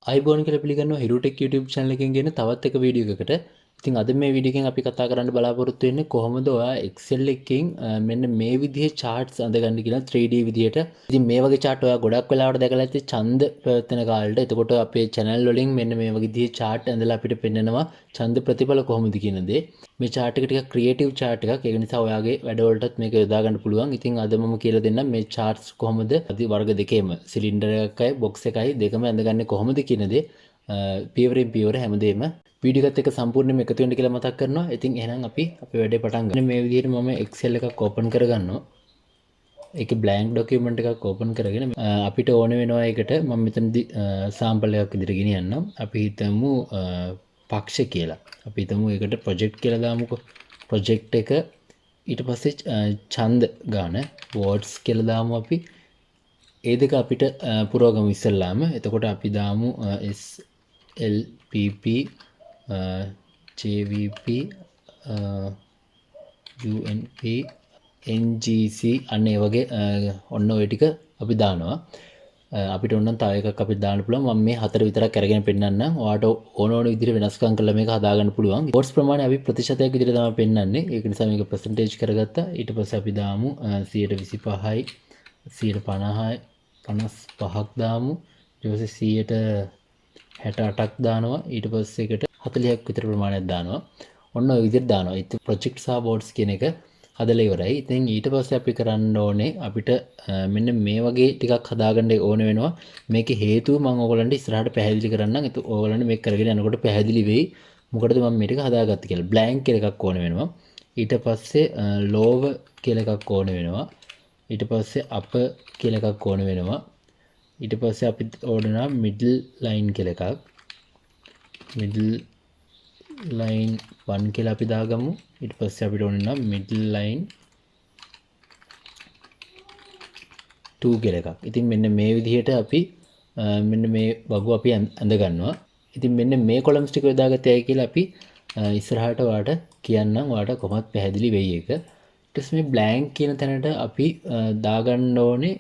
අයිබෝන් කියලා පිළිගන්නවා Hiruuu Tech YouTube channel එකෙන් ගෙන තවත් එක වීඩියෝ එකකට. ඉතින් අද මේ වීඩියෝ එකෙන් අපි කතා කරන්න බලාපොරොත්තු වෙන්නේ කොහොමද ඔයා Excel එකකින් මෙන්න මේ විදිහේ charts අඳගන්න කියලා 3D විදිහට. ඉතින් මේ වගේ chart ඔයා ගොඩක් වෙලාවට දැකලා ඇති ඡන්ද ප්‍රවර්තන කාලේට. එතකොට අපේ channel වලින් මෙන්න මේ වගේ විදිහේ chart ඇඳලා අපිට පෙන්නනවා ඡන්ද ප්‍රතිඵල කොහොමද කියන දේ. මේ chart එක ටිකක් creative chart එකක්. ඒක නිසා ඔයාගේ වැඩවලටත් මේක යොදා ගන්න පුළුවන්. ඉතින් අද මම කියලා දෙන්නම් මේ charts කොහොමද වර්ග දෙකේම සිලින්ඩර් එකයි box එකයි දෙකම ඇඳගන්නේ කොහොමද කියන දේ. පියවරෙන් පියවර හැමදේම වීඩියෝ එකත් එක්ක සම්පූර්ණයෙන්ම එකතු වෙන්න කියලා මතක් කරනවා. ඉතින් එහෙනම් අපි අපේ වැඩේ පටන් ගන්න. මේ විදිහට මම Excel එකක් open කරගන්නවා. ඒකේ blank document එකක් open කරගෙන අපිට ඕන වෙනවා ඒකට මම මෙතනදී sample එකක් විදිහට ගෙනියන්නම්. අපි හිතමු පක්ෂ කියලා. අපි හිතමු ඒකට project කියලා දාමුකෝ. project එක ඊට පස්සේ ඡන්ද ගාන votes කියලා දාමු අපි. ඒ දෙක අපිට පුරවගමු ඉස්සෙල්ලාම. එතකොට අපි දාමු SLPP JVP UNP NGC අන්න ඒ වගේ ඔන්න ඔය ටික අපි දානවා. අපිට ඕන නම් තව එකක් අපිට දාන්න පුළුවන්. මම මේ හතර විතරක් අරගෙන පෙන්නන්නම්. ඔයාට ඕන විදිහට වෙනස්කම් කරලා මේක හදාගන්න පුළුවන්. votes ප්‍රමාණය අපි ප්‍රතිශතයක් විදිහට තමයි පෙන්නන්නේ. ඒක නිසා මේක percentage කරගත්තා. ඊට පස්සේ අපි දාමු 125යි 150යි 55ක් දාමු. ඊට පස්සේ 168ක් දානවා. ඊට පස්සේ එකට 40ක් විතර ප්‍රමාණයක් දානවා. ඔන්න ඔය විදිහට දානවා. ඉතින් project සහ boards කියන එක හදලා ඉවරයි. ඉතින් ඊට පස්සේ අපි කරන්න ඕනේ අපිට මෙන්න මේ වගේ ටිකක් හදාගන්න ඕන වෙනවා. මේකේ හේතුව මම ඔයගලන්ට ඉස්සරහට පැහැදිලි කරන්නම්. ඒක ඔයගලන්ට මේක කරගෙන යනකොට පැහැදිලි වෙයි. මොකටද මම මේ ටික හදාගත්තේ කියලා. blank කියලා එකක් ඕන වෙනවා. ඊට පස්සේ lower කියලා එකක් ඕන වෙනවා. ඊට පස්සේ upper කියලා එකක් ඕන වෙනවා. ඊට පස්සේ අපි ඕනනා middle line කියලා එකක්. middle line 1 කියලා අපි දාගමු. ඊට පස්සේ අපිට ඕනනා middle line 2 කියලා එකක්. ඉතින් මෙන්න මේ විදිහට අපි මෙන්න මේ වගු අපි අඳ ගන්නවා. ඉතින් මෙන්න මේ columns ටික යොදාගත්තයි කියලා අපි ඉස්සරහට ඔයාලට කියන්නම්. ඔයාලට කොහොමද පැහැදිලි වෙයි ඒක. ඊට පස්සේ මේ blank කියන තැනට අපි දාගන්න ඕනේ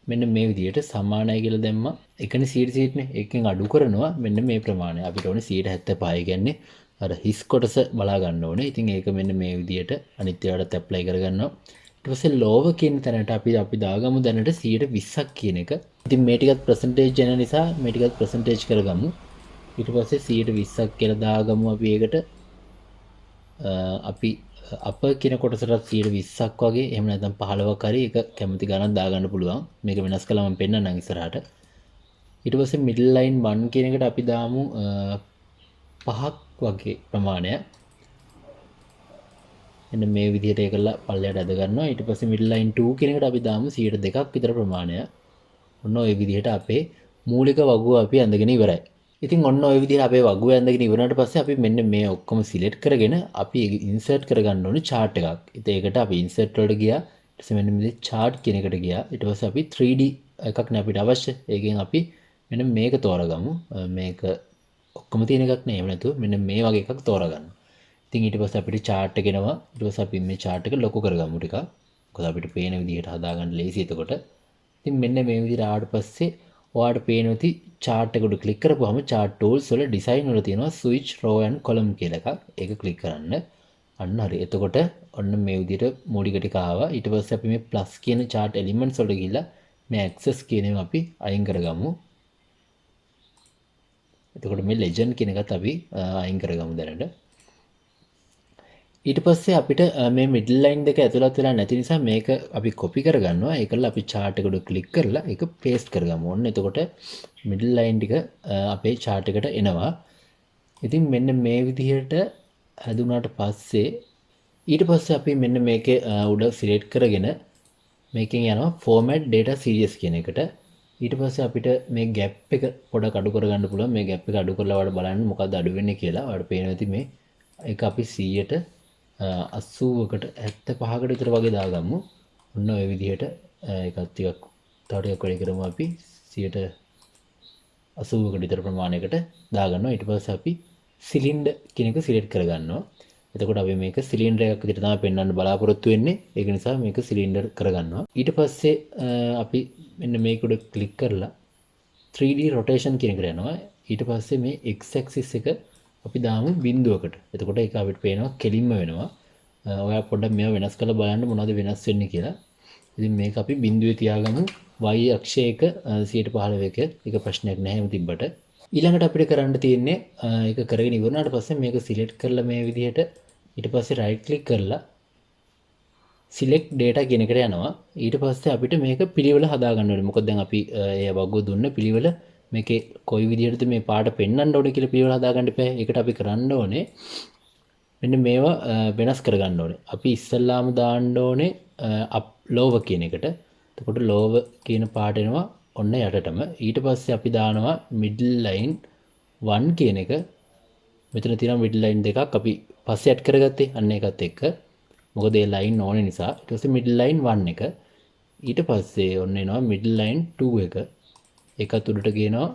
මෙන්න මේ විදිහට සමානයි කියලා දැම්මා. එකනේ 100 නේ. එකෙන් අඩු කරනවා මෙන්න මේ ප්‍රමාණය. අපිට ඕනේ 75 කියන්නේ අර හිස් කොටස බලා ගන්න ඕනේ. ඉතින් ඒක මෙන්න මේ විදිහට අනිත් ඒවාට ඇප්ලයි කරගන්නවා. ඊට පස්සේ lower කියන තැනට අපි දාගමු දැනට 120ක් කියන එක. ඉතින් මේ ටිකත් percentage එන නිසා මේ ටිකත් percentage කරගමු. ඊට පස්සේ 120ක් කියලා දාගමු අපි ඒකට. අපි අප කියන කොටසට 120ක් වගේ එහෙම නැත්නම් 15ක් හරි එක කැමති ගණන් දාගන්න පුළුවන්. මේක වෙනස් කළා මම පෙන්නන්නම් ඉස්සරහට. ඊට පස්සේ middle line 1 කියන එකට අපි දාමු 5ක් වගේ ප්‍රමාණය. එන්න මේ විදිහට ඒකලා පල්ලයට අද ගන්නවා. ඊට පස්සේ middle line 2 කියන එකට අපි දාමු 2ක් විතර ප්‍රමාණය. ඔන්න ඔය විදිහට අපේ මූලික වගුව අපි අඳගෙන ඉවරයි. ඉතින් ඔන්න ඔය විදිහට අපේ වගුව ඇඳගෙන ඉවරනට පස්සේ අපි මෙන්න මේ ඔක්කොම සිලෙක්ට් කරගෙන අපි ඉන්සර්ට් කරගන්න ඕනේ chart එකක්. ඉතින් ඒකට අපි ඉන්සර්ට් වලට ගියා. ඊට පස්සේ මෙන්න මේ chart කියන එකට ගියා. ඊට පස්සේ අපි 3D එකක් නේ අපිට අවශ්‍ය. ඒකෙන් අපි මෙන්න මේක තෝරගමු. මේක ඔක්කොම තියෙන එකක් නේ. එහෙම නැතුව මෙන්න මේ වගේ එකක් තෝරගන්න. ඉතින් ඊට පස්සේ අපිට chart එක එනවා. ඊට පස්සේ අපි මේ chart එක ලොකු කරගමු ටිකක්. මොකද අපිට පේන විදිහට හදාගන්න ලේසි එතකොට. ඉතින් මෙන්න මේ විදිහට ආවට පස්සේ ඔයාලට පේනොති chart එකට ක්ලික් කරපුවාම chart tools වල design වල තියෙනවා switch row and column කියලා එකක්. ඒක ක්ලික් කරන්න. අන්න හරි. එතකොට ඔන්න මේ විදිහට මූලික ටික ආවා. ඊට පස්සේ අපි මේ plus කියන chart elements වලට ගිහිල්ලා මේ access කියන ඒවා අපි අයින් කරගමු. එතකොට මේ legend කියන එකත් අපි අයින් කරගමු දැනට. ඊට පස්සේ අපිට මේ middle line දෙක ඇතුළත් වෙලා නැති නිසා මේක අපි copy කරගන්නවා. ඒකල අපි chart එකට ක්ලික් කරලා ඒක paste කරගමු. ඔන්න එතකොට middle line ටික අපේ chart එකට එනවා. ඉතින් මෙන්න මේ විදිහට හැදුනාට පස්සේ ඊට පස්සේ අපි මෙන්න මේකේ උඩ select කරගෙන මේකෙන් යනවා format data series කියන එකට. ඊට පස්සේ අපිට මේ gap එක පොඩක් අඩු කරගන්න පුළුවන්. මේ gap එක අඩු කරලා ඔයාලා බලන්න මොකද්ද අඩු වෙන්නේ කියලා. ඔයාලට පේනවා ඇති මේ ඒක අපි 100ට 80කට 75කට විතර වගේ දාගමු. ඔන්න ඔය විදිහට ඒකත් ටිකක් තව ටිකක් වැඩි කරමු අපි 80කට විතර ප්‍රමාණයකට දාගන්නවා. ඊට පස්සේ අපි සිලින්ඩර් කියන එක සිලෙක්ට් කරගන්නවා. එතකොට අපි මේක සිලින්ඩර් එකක් විදිහට තමයි පෙන්වන්න බලාපොරොත්තු වෙන්නේ. ඒක නිසා මේක සිලින්ඩර් කරගන්නවා. ඊට පස්සේ අපි මෙන්න මේක උඩ ක්ලික් කරලා 3D rotation කියන එකට යනවා. ඊට පස්සේ මේ x axis එක අපි දාමු බිඳුවකට. එතකොට ඒක අපිට පේනවා කෙලින්ම වෙනවා. ඔයා පොඩ්ඩක් මේව වෙනස් කරලා බලන්න මොනවද වෙනස් වෙන්නේ කියලා. ඉතින් මේක අපි බිඳුවේ තියාගමු. y අක්ෂයක 115ක එක ප්‍රශ්නයක් නැහැ එහෙම තිබ්බට. ඊළඟට අපිට කරන්න තියෙන්නේ ඒක කරගෙන ඉවරනාට පස්සේ මේක සිලෙක්ට් කරලා මේ විදිහට ඊට පස්සේ රයිට් ක්ලික් කරලා select data කියන එකට යනවා. ඊට පස්සේ අපිට මේක පිළිවෙල හදා ගන්න ඕනේ. මොකද දැන් අපි ඒ වගෝ දුන්න පිළිවෙල මේකේ කොයි විදිහටද මේ පාට පෙන්වන්න ඕනේ කියලා පිළිවෙල හදා ගන්න එපා. ඒකට අපි කරන්න ඕනේ මෙන්න මේවා වෙනස් කරගන්න ඕනේ. අපි ඉස්සල්ලාම දාන්න ඕනේ ලෝව කියන එකට. එතකොට ලෝව කියන පාට එනවා ඔන්න යටටම. ඊට පස්සේ අපි දානවා middle line 1 කියන එක. මෙතන තියෙනවා middle line දෙකක් අපි පස්සේ ඇඩ් කරගත්තේ. අන්න ඒකත් එක්ක. මොකද ඒ line ඕනේ නිසා. ඊට පස්සේ middle line 1 එක. ඊට පස්සේ ඔන්න එනවා middle line 2 එක. ඒකත් උඩට ගේනවා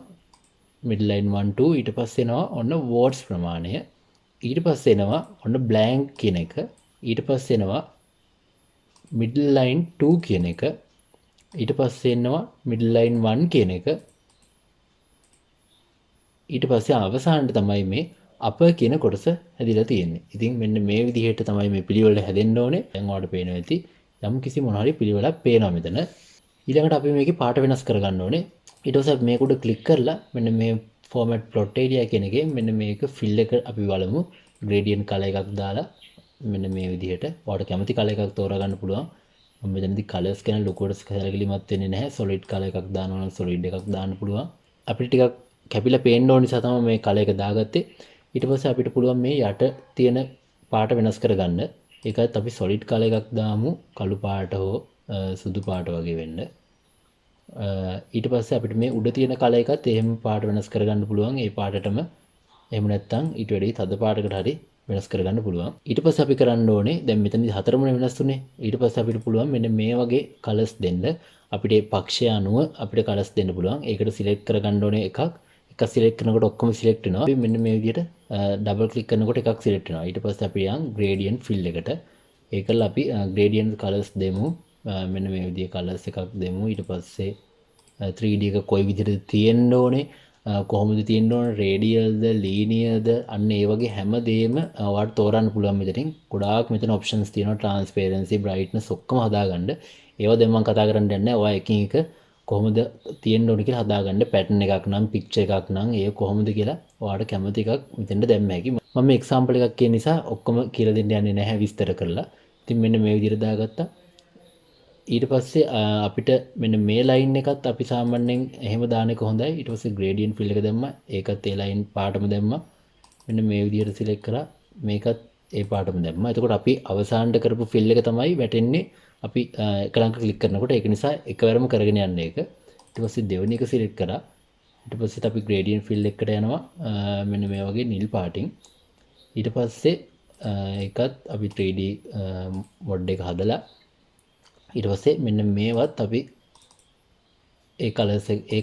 middle line 1 2. ඊට පස්සේ එනවා ඔන්න words ප්‍රමාණය. ඊට පස්සේ එනවා ඔන්න blank කියන එක. ඊට පස්සේ එනවා middle line 2 කියන එක. ඊට පස්සේ එනවා middle line 1 කියන එක. ඊට පස්සේ අවසානට තමයි මේ upper කියන කොටස හැදිලා තියෙන්නේ. ඉතින් මෙන්න මේ විදිහට තමයි මේ පිළිවෙල හැදෙන්න ඕනේ. දැන් ඔයාලට පේනවා ඇති යම් කිසි මොන හරි පිළිවෙලක් පේනවා මෙතන. ඊළඟට අපි මේකේ පාට වෙනස් කරගන්න ඕනේ. ඊට පස්සේ මේක උඩ ක්ලික් කරලා මෙන්න මේ format plot area කියන එකේ මෙන්න මේක fill එක අපි බලමු. gradient color එකක් දාලා මෙන්න මේ විදිහට ඔයාලට කැමති color එකක් තෝරා ගන්න පුළුවන්. මම මෙතනදී colors ගැන ලොකුවට සැලකිලිමත් වෙන්නේ නැහැ. solid color එකක් දානවා නම් solid එකක් දාන්න පුළුවන්. අපිට ටිකක් කැපිලා පේන්න ඕන නිසා තමයි මේ color එක දාගත්තේ. ඊට පස්සේ අපිට පුළුවන් මේ යට තියෙන පාට වෙනස් කරගන්න. ඒකත් අපි solid color එකක් දාමු. කළු පාට හෝ සුදු පාට වගේ වෙන්න. ඊට පස්සේ අපිට මේ උඩ තියෙන color එකත් එහෙම පාට වෙනස් කරගන්න පුළුවන්. ඒ පාටටම එහෙම නැත්නම් ඊට වැඩි තද පාටකට හරි වෙනස් කරගන්න පුළුවන්. ඊට පස්සේ අපි කරන්න ඕනේ දැන් මෙතනදී හතරම වෙනස් තුනේ. ඊට පස්සේ අපිට පුළුවන් මෙන්න මේ වගේ colors දෙන්න. අපිට මේ පක්ෂය අනුව අපිට colors දෙන්න පුළුවන්. ඒකට select කරගන්න ඕනේ එකක්. එකක් select කරනකොට ඔක්කොම select වෙනවා. අපි මෙන්න මේ විදිහට double click කරනකොට එකක් select වෙනවා. ඊට පස්සේ අපි යන් gradient fill එකට. ඒකල අපි gradient colors දෙමු. මෙන්න මේ විදිහේ colors එකක් දෙමු. ඊට පස්සේ 3D එක කොයි විදිහටද තියෙන්න ඕනේ කොහොමද තියෙන්න ඕනේ රේඩියල්ද ලීනියර්ද අන්න ඒ වගේ හැම දෙයක්ම ඔයාලට තෝරන්න පුළුවන් මෙතනින් ගොඩාක් මෙතන ඔප්ෂන්ස් තියෙනවා ට්‍රාන්ස්පරන්සි බ්‍රයිට්නස් ඔක්කොම හදාගන්න ඒවා දැන් මම කතා කරන්න යන්නේ නැහැ ඔයා එකින් එක කොහොමද තියෙන්න ඕනේ කියලා හදාගන්න පැටර්න් එකක් නම් පික්චර් එකක් නම් ඒ කොහොමද කියලා ඔයාලට කැමති එකක් මෙතෙන්ට දැම්ම හැකි මම එක්සැම්පල් එකක් කියන නිසා ඔක්කොම කියලා දෙන්න යන්නේ නැහැ විස්තර කරලා ඉතින් මෙන්න මේ විදිහට දාගත්තා ඊට පස්සේ අපිට මෙන්න මේ ලයින් එකත් අපි සාමාන්‍යයෙන් එහෙම දාන එක හොඳයි ඊට පස්සේ gradient fill එක දැම්මා ඒකත් ඒ ලයින් පාටම දැම්මා මෙන්න මේ විදිහට select කරා මේකත් ඒ පාටම දැම්මා එතකොට අපි අවසානට කරපු fill එක තමයි වැටෙන්නේ අපි එක ලංක ක්ලික් කරනකොට ඒක නිසා එකවරම කරගෙන යන්න ඒක ඊට පස්සේ දෙවෙනි එක select කරා ඊට පස්සේ අපි gradient fill එකට යනවා මෙන්න මේ වගේ නිල් පාටින් ඊට පස්සේ ඒකත් අපි 3D mod එක හදලා ඊට පස්සේ මෙන්න මේවත් අපි ඒ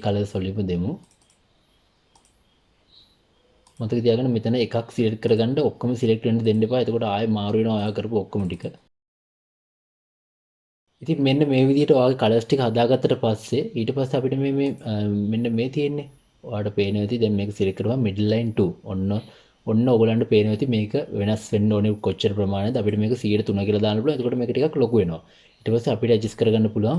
කලර්ස් වලින්ම දෙමු මතක තියාගන්න මෙතන එකක් සිලෙක්ට් කරගන්න ඔක්කොම සිලෙක්ට් වෙන්න දෙන්න එපා එතකොට ආයෙ මාරු වෙනවා ඔයා කරපු ඔක්කොම ටික ඉතින් මෙන්න මේ විදිහට ඔයාගේ කලර්ස් ටික හදාගත්තට පස්සේ ඊට පස්සේ අපිට මේ මෙන්න මේ තියෙන්නේ ඔයාලට පේනවා ඇති දැන් මේක සිලෙක්ට් කරපුවා middle line 2 ඔන්න ඔයගලන්ට පේනවා ඇති මේක වෙනස් වෙන්න ඕනේ කොච්චර ප්‍රමාණයද අපිට මේක 103 කියලා දාන්න පුළුවන් එතකොට මේක ටිකක් ලොකු වෙනවා ඊට පස්සේ අපිට ඇඩ්ජස්ට් කරගන්න පුළුවන්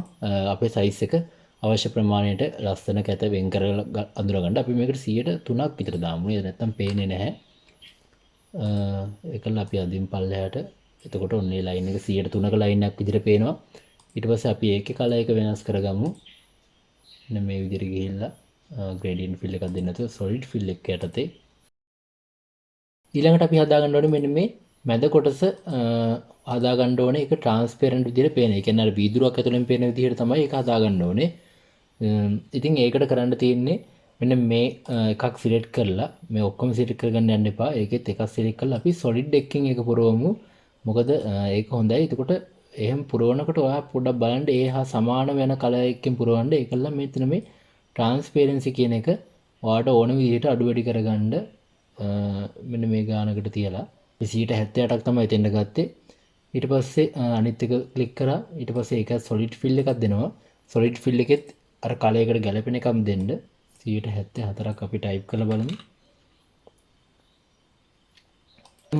අපේ සයිස් එක අවශ්‍ය ප්‍රමාණයට ලස්සන කැත වෙන් කරලා අඳුර ගන්න අපි මේකට 103ක් විතර දාමු නේද නැත්තම් පේන්නේ නැහැ ඒකල අපි අදින් පල්ලෙහාට එතකොට ඔන්නේ ලයින් එක 103ක ලයින් එකක් විදිහට පේනවා ඊට පස්සේ අපි ඒකේ කලර් එක වෙනස් කරගමු මෙන්න මේ විදිහට ගිහිල්ලා gradient fill එකක් දෙන්න නැතුව solid fill එක යටතේ ඊළඟට අපි හදා ගන්න ඕනේ මෙන්න මේ මැද කොටස හදා ගන්න ඕනේ ඒක ට්‍රාන්ස්පරන්ට් විදිහට පේන. ඒ කියන්නේ අර වීදුරුවක් ඇතුලෙන් පේන විදිහට තමයි ඒක හදා ගන්න ඕනේ. ඉතින් ඒකට කරන්න තියෙන්නේ මෙන්න මේ එකක් සිලෙක්ට් කරලා මේ ඔක්කොම සිලෙක්ට් කරගන්න යන්න එපා. ඒකෙත් එකක් සිලෙක්ට් කරලා අපි solid එකකින් ඒක පුරවමු. මොකද ඒක හොඳයි. එතකොට එහෙම පුරවනකොට ඔයා පොඩ්ඩක් බලන්න ඒ හා සමාන වෙන කලර් එකකින් පුරවන්න. ඒකල්ල මෙතන මේ ට්‍රාන්ස්පරන්සි කියන එක ඔයාට ඕන විදිහට අඩු වැඩි කරගන්න මෙන්න මේ ගානකට තියලා 178ක් තමයි එතෙන්ට ගත්තේ. ඊට පස්සේ අනිත් එක ක්ලික් කරා. ඊට පස්සේ ඒක solid fill එකක් දෙනවා. solid fill එකෙත් අර කලයකට ගැලපෙන එකක් දෙන්න. 174ක් අපි ටයිප් කරලා බලමු.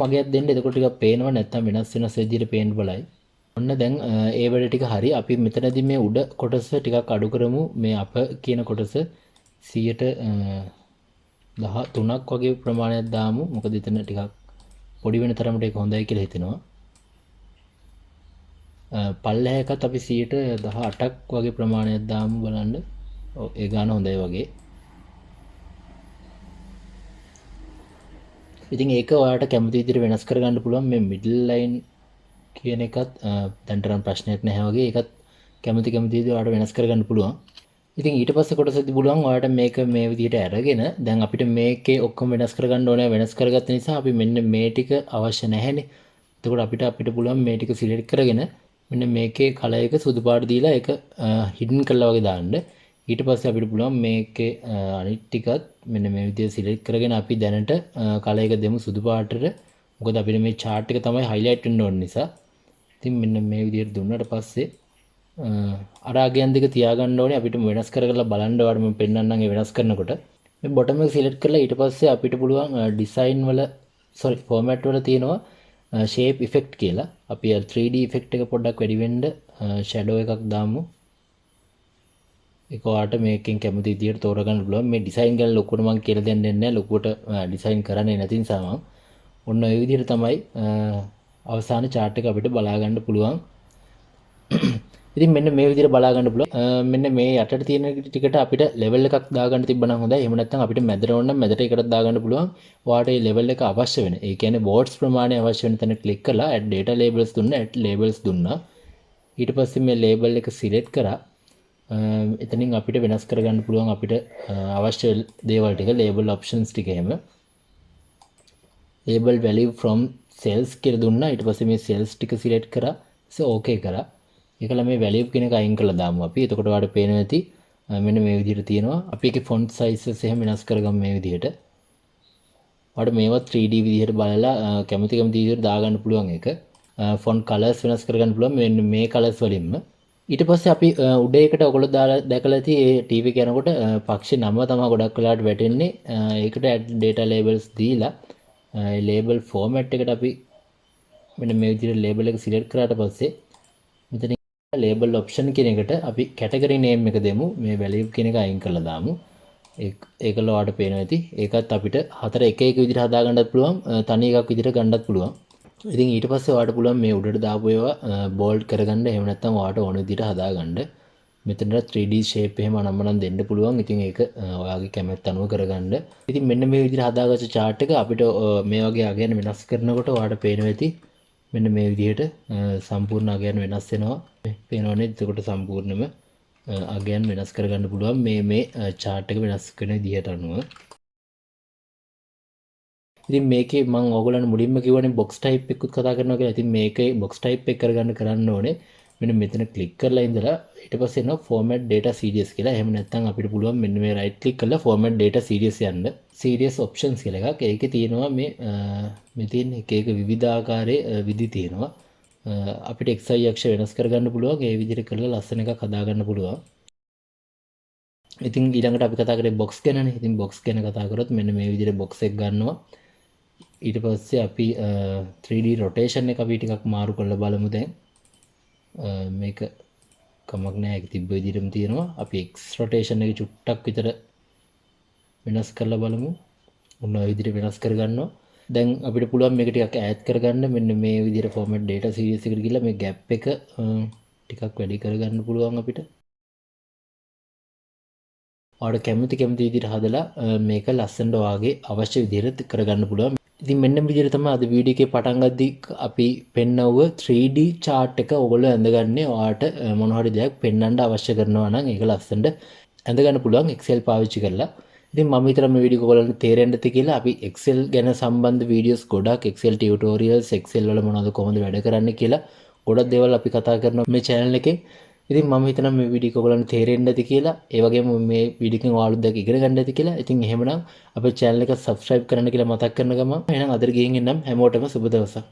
මගේත් දෙන්න එතකොට ටිකක් පේනවා නැත්නම් වෙනස් විදිහට පේන්න බලයි. ඔන්න දැන් ඒ වැඩ ටික හරි. අපි මෙතනදී මේ උඩ කොටස ටිකක් අඩු කරමු. මේ අප කියන කොටස 13ක් වගේ ප්‍රමාණයක් දාමු. මොකද එතන ටිකක් පොඩි වෙන තරමට ඒක හොඳයි කියලා හිතෙනවා. පල්ලෙහාකත් අපි 18ක් වගේ ප්‍රමාණයක් දාමු බලන්න. ඔව් ඒ ගාන හොඳයි වගේ. ඉතින් ඒක ඔයාලට කැමති විදිහට වෙනස් කරගන්න පුළුවන්. මේ මිඩල් ලයින් කියන එකත් දැන්තරම් ප්‍රශ්නයක් නැහැ වගේ. ඒකත් කැමති විදිහට ඔයාලට වෙනස් කරගන්න පුළුවන්. ඉතින් ඊට පස්සේ කොටසදී පුළුවන් ඔයාලට මේක මේ විදිහට අරගෙන දැන් අපිට මේකේ ඔක්කොම වෙනස් කරගන්න ඕනේ. වෙනස් කරගත්ත නිසා අපි මෙන්න මේ ටික අවශ්‍ය නැහැනේ. එතකොට අපිට පුළුවන් මේ ටික සිලෙක්ට් කරගෙන මෙන්න මේකේ කලර් එක සුදු පාට දීලා ඒක හිඩන් කරලා වගේ දාන්න. ඊට පස්සේ අපිට පුළුවන් මේකේ අනිත් ටිකත් මෙන්න මේ විදිහට සිලෙක්ට් කරගෙන අපි දැනට කලර් එක දෙමු සුදු පාටට. මොකද අපිට මේ chart එක තමයි highlight වෙන්න ඕන නිසා. ඉතින් මෙන්න මේ විදිහට දුන්නාට පස්සේ අර අගයන් දෙක තියාගන්න ඕනේ. අපිට වෙනස් කරලා බලන්න ඕනේ. මම පෙන්නන්නම් ඒ වෙනස් කරනකොට. මේ බොටම් එක සිලෙක්ට් කරලා ඊට පස්සේ අපිට පුළුවන් ඩිසයින් වල ෆෝමැට් වල තියෙනවා shape effect කියලා. අපි 3D effect එක පොඩ්ඩක් වැඩි වෙන්න shadow එකක් දාමු. ඒක ඔයාලට මේකෙන් කැමති විදිහට තෝරගන්න පුළුවන්. මේ ඩිසයින් ගැන ලොකුවට මම කියලා දෙන්නේ නැහැ. ලොකුවට ඩිසයින් කරන්නේ නැති නිසා මම. ඔන්න ඔය විදිහට තමයි අවසාන chart එක අපිට බලා ගන්න පුළුවන්. ඉතින් මෙන්න මේ විදිහට බලා ගන්න පුළුවන්. මෙන්න මේ යටට තියෙන ටිකට අපිට level එකක් දාගන්න තිබ්බනම් හොඳයි. එහෙම නැත්නම් අපිට මැදට ඕන නම් මැදට එකකට දාගන්න පුළුවන්. ඔයාලට මේ level එක අවශ්‍ය වෙන. ඒ කියන්නේ words ප්‍රමාණය අවශ්‍ය වෙන තැන ක්ලික් කරලා add data labels දුන්නා. add labels දුන්නා. ඊට පස්සේ මේ label එක select කරා. එතනින් අපිට වෙනස් කරගන්න පුළුවන් අපිට අවශ්‍ය දේවල් ටික label options ටික එහෙම. label value from cells කියලා දුන්නා. ඊට පස්සේ මේ cells ටික select කරා. okay කරා. ඒකල මේ value කියන එක අයින් කරලා දාමු අපි. එතකොට ඔයාලට පේනවා ඇති මෙන්න මේ විදිහට තියෙනවා. අපි ඒකේ font sizes එහෙම වෙනස් කරගමු මේ විදිහට. ඔයාලට මේවා 3D විදිහට බලලා කැමති විදිහට දාගන්න පුළුවන් එක. font colors වෙනස් කරගන්න පුළුවන් මෙන්න මේ colors වලින්ම. ඊට පස්සේ අපි උඩ එකට ඔයගොල්ලෝ දැකලා ඇති මේ TV එක යනකොට පක්ෂේ නම තමයි ගොඩක් වෙලාවට වැටෙන්නේ. ඒකට add data labels දීලා label format එකට අපි මෙන්න මේ විදිහට label එක select කරාට පස්සේ මෙතන label option කියන එකට අපි category name එක දෙමු. මේ value කියන එක අයින් කරලා දාමු. ඒකල ඔයාලට පේනවා ඇති. ඒකත් අපිට හතර එක විදිහට හදා ගන්නත් පුළුවන්. තනි එකක් විදිහට ගන්නත් පුළුවන්. ඉතින් ඊට පස්සේ ඔයාලට පුළුවන් මේ උඩට දාපු ඒවා bold කරගන්න. එහෙම නැත්නම් ඔයාලට ඕන විදිහට හදාගන්න. මෙතනට 3D shape එහෙම අනම්මනම් දෙන්න පුළුවන්. ඉතින් ඒක ඔයාගේ කැමැත්ත අනුව කරගන්න. ඉතින් මෙන්න මේ විදිහට හදාගත්ත chart එක අපිට මේ වගේ අගයන් වෙනස් කරනකොට ඔයාලට පේනවා ඇති. මෙන්න මේ විදිහට සම්පූර්ණ අගයන් වෙනස් වෙනවා. පේනවනේ. එතකොට සම්පූර්ණයෙන්ම අගයන් වෙනස් කරගන්න පුළුවන් මේ chart එක වෙනස් කරන විදිහට අනුව. ඉතින් මේකේ මම ඕගොල්ලන්ට මුලින්ම කිව්වනේ box type එකකුත් කතා කරනවා කියලා. ඉතින් මේකේ box type එක කරන්න ඕනේ. මෙන්න මෙතන click කරලා ඉඳලා ඊට පස්සේ එනවා format data series කියලා. එහෙම නැත්නම් අපිට පුළුවන් මෙන්න මේ right click කරලා format data series යන්න. series options කියලා එකක්. ඒකේ තියෙනවා මේ තියෙන එක විවිධාකාරයේ විදි තියෙනවා. අපිට xy අක්ෂ වෙනස් කරගන්න පුළුවන්. ඒ විදිහට කරලා ලස්සන එකක් හදාගන්න පුළුවන්. ඉතින් ඊළඟට අපි කතා කරේ box ගැනනේ. ඉතින් box ගැන කතා කරොත් මෙන්න මේ විදිහට box එක ගන්නවා. ඊට පස්සේ අපි 3D rotation එක අපි ටිකක් මාරු කරලා බලමු දැන්. මේක කමක් නැහැ. ඒක තිබ්බ විදිහටම තියෙනවා. අපි x rotation එක චුට්ටක් විතර වෙනස් කරලා බලමු. ඔන්න ඔය විදිහට වෙනස් කරගන්නවා. දැන් අපිට පුළුවන් මේක ටිකක් ඈඩ් කරගන්න. මෙන්න මේ විදිහට format data series එකට ගිහලා මේ gap එක ටිකක් වැඩි කරගන්න පුළුවන් අපිට. ඔයාලට කැමති විදිහට හදලා මේක ලස්සනට ඔයාගේ අවශ්‍ය විදිහට කරගන්න පුළුවන්. ඉතින් මෙන්න මේ විදිහට තමයි අද වීඩියෝ එකේ පටන් ගද්දි අපි පෙන්නව 3D chart එක ඔයගොල්ලෝ ඇඳගන්නේ. ඔයාලට මොන හරි දෙයක් පෙන්වන්න අවශ්‍ය කරනවා නම් ඒක ලස්සනට ඇඳගන්න පුළුවන් Excel පාවිච්චි කරලා. ඉතින් මම විතර මේ වීඩියෝ ඔයගොල්ලන්ට තේරෙන්න ඇති කියලා අපි Excel ගැන සම්බන්ධ වීඩියෝස් ගොඩක් Excel tutorials Excel වල මොනවද කොහොමද වැඩ කරන්නේ කියලා ගොඩක් දේවල් අපි කතා කරනවා මේ channel එකේ. ඉතින් මම හිතනවා මේ වීඩියෝ එක ඔයගොල්ලන්ට තේරෙන්න ඇති කියලා. ඒ වගේම මේ වීඩියෝ එකෙන් ඔයාලත් දැක ඉගෙන ගන්න ඇති කියලා. ඉතින් එහෙමනම් අපේ channel එක subscribe කරන්න කියලා මතක් කරන ගමන් එහෙනම් අදට ගිහින් එන්නම් හැමෝටම සුබ දවසක්.